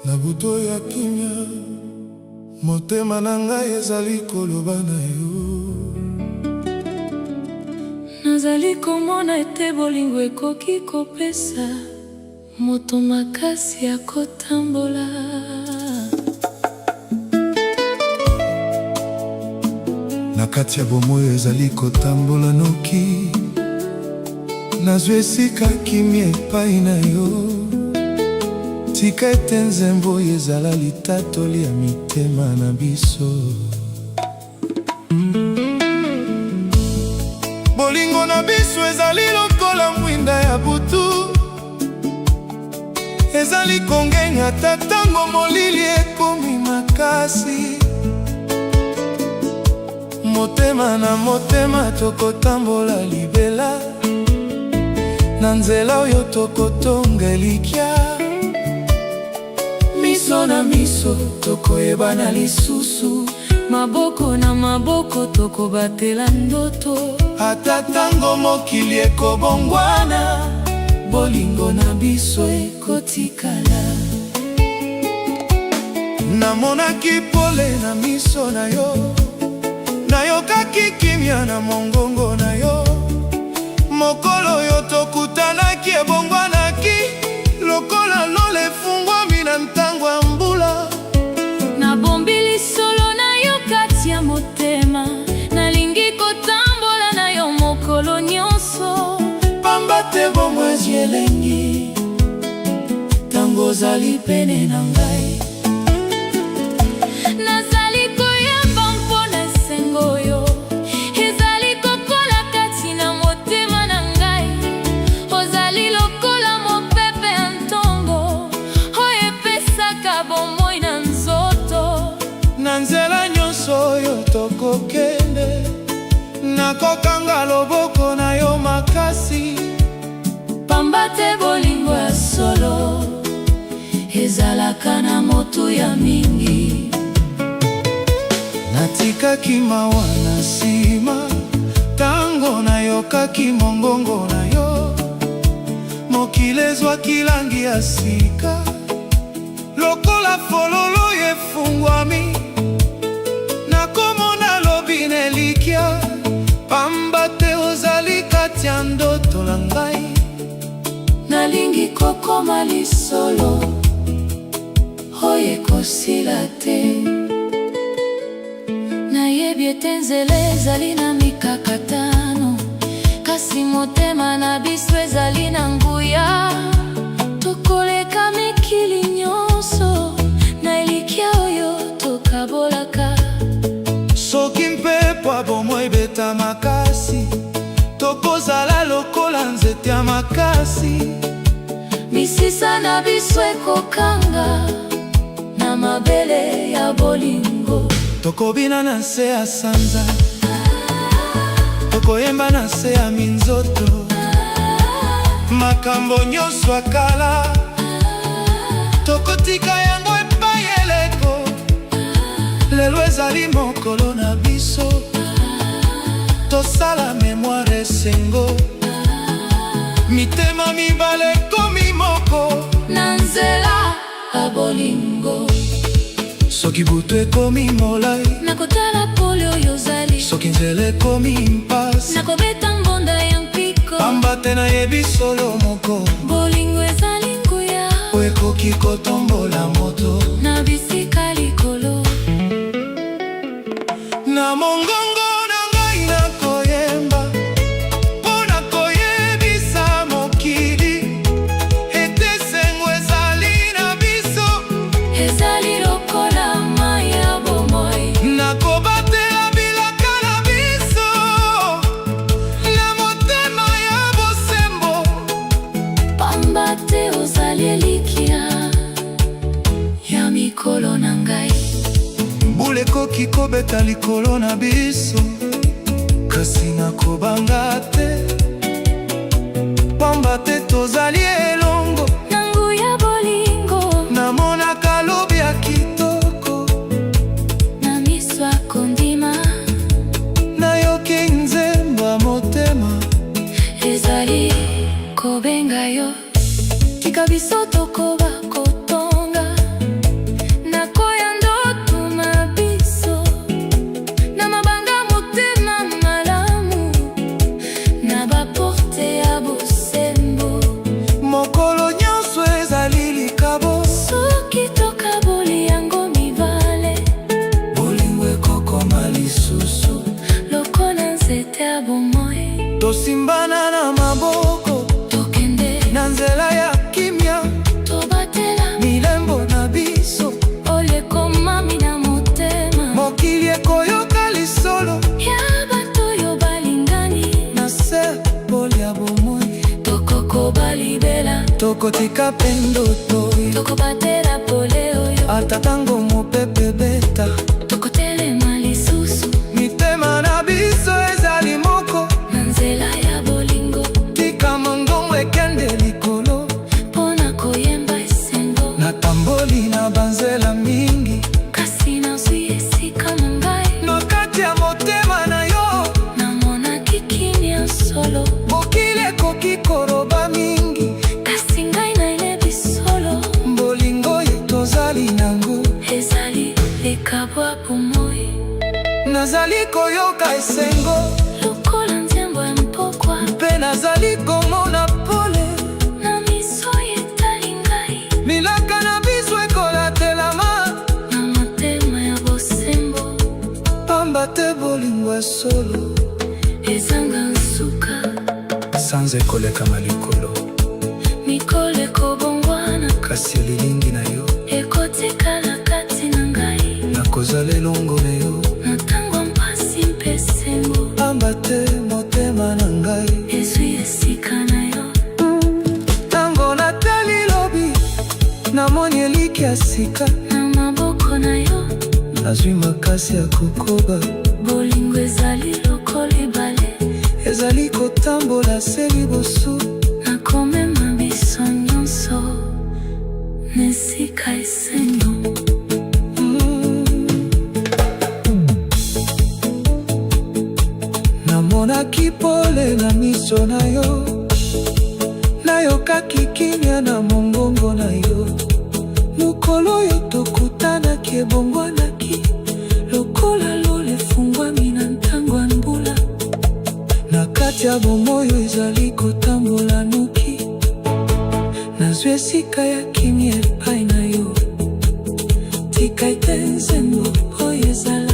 Na buto ya kimia, motema na ngai ezali koloba na yo. Nazali komona ete bolingo ekoki kopesa moto makasi ya kotambola. Na kati ya bomoi ezali kotambola noki, nazwi esika kimia epai na yo. Tika ete nzembo ezala litatoli ya mitema na biso. Bolingo na biso ezali lokola mwinda ya butu, ezali kongenga tatango molili ekomi makasi. Motema na motema tokotambola libela, na nzela oyo tokotonga elikya. Miso na miso tokoyebana lisusu, maboko na maboko tokobatela ndoto. Ata tango mokili ekobongwana, bolingo na biso ekotikala. Namonaki pole na miso na yo, nayokaki kimia na mongongo na yo. Mokolo oyo tokutanaki ebongwanaki, lokola lole efungwami na ntango ya mbula. Nabombili solo na yo kati ya motema, nalingi kotambola na yo mokolo nyonso. Pamba te bomwezi elengi, tango ozali pene na ngai. Nazali koyeba mpona esengo oyo, ezali kokola kati na motema na ngai. Ozali lokola mopepe ya ntongo, oyo epesaka bomoi na nzoto. Na nzela nyonso oyo tokokende, nakokanga loboko na yo makasi. Pamba te bolingo ya solo ezalaka na moto ya mingi. Natikaki mawa na nsima, tango nayokaki mongongo na yo. Mokili ezwaki langi ya sika, lokola fololo efungwami. Nakomona lobi na elikya, pamba te ozali kati ya ndoto na ngai. Nalingi kokoma lisolo, oyo ekosila te. Nayebi ete nzela ezali na mikakatano, kasi motema na biso ezali na nguya. Tokoleka mikili nyonso, na elikya oyo tokabolaka. Soki mpepo abomoi ebeta makasi, tokozala lokola nzete ya makasi. Misisa na biso ekokanga na mabele ya bolingo. Tokobina na nse ya sanza, tokoyemba na nse ya minzoto. Makambo nyonso akala, tokotika yango epai eleko. Lelo ezali mokolo na biso, tosala memoire esengo. Mitema mibale komi moko, na nzela ya bolingo. Soki butu ekomi molai, nakotala pole oyo ozali. Soki nzela ekomi mpasi, nakobeta mbonda ya mpiko. Pamba te nayebi solo moko, bolingo ezali nguya, oyo ekoki kotombola moto na bisika likolo. Na mongongo na ngai nakoyemba, mpona koyebisa mokili ete esengo ezali na biso. Ezali lokola mai ya bomoi, nakobatela bilaka na biso na motema ya bosembo. pamba te ozali elikya ya mikolo na ngai. Mbula ekoki kobeta likolo na biso, kasi nakobanga te. Pamba te tozali elongo, na nguya bolingo. namonaka lobi ya kitoko, na miso akondima. nayoki nzembo ya motema. Ezali kobenga yo, tika biso tokoba kotonga. tokotika pendo toyo tokobatela pole oyo ata tango mopepe beta tokotelema lisusu mitema na biso ezali moko na nzela ya bolingo tika mongongo ekende likolo mpona koyemba esengo natamboli na banzela mingi kasi nazwi esika na ngai na kati ya motema na yo namonaki kimia solo mokili ekoki koroba mingi kasi ngai nayebi solo bolingo oyo tozali nango ezali likabwa bomoi nazali koyoka esengo lokola nzembo ya mpokwa mpe nazali komona pole na miso etali ngai milaka na biso ekolatelama na motema ya bosembo pamba te bolingo ya solo ezanga nsuka sanza ekolekama likolo mikolo ekobongwana kasi elilingi na yo ekotikala kati na ngai nakozala elongo na yo na ntango mpasi mpe sembo pamba te motema na ngai ezwi esika na yo ntango natali lobi namoni eliki ya sika na maboko na yo nazwi makasi ya kokoba bolingo ezali lokola ebale ezali kotambola se liboso nakomema biso nyonso na esika esengo namonaki pole na miso na yo nayokaki kimia na mongongo na yo mokolo oyo tokutanaki ebongwanaki lokola lola efungwami na ntango ya mbula na kati ya bomoi ezali kotambola noki nazwi esika ya kimia epai na yo tika ete nzembo oyo ezala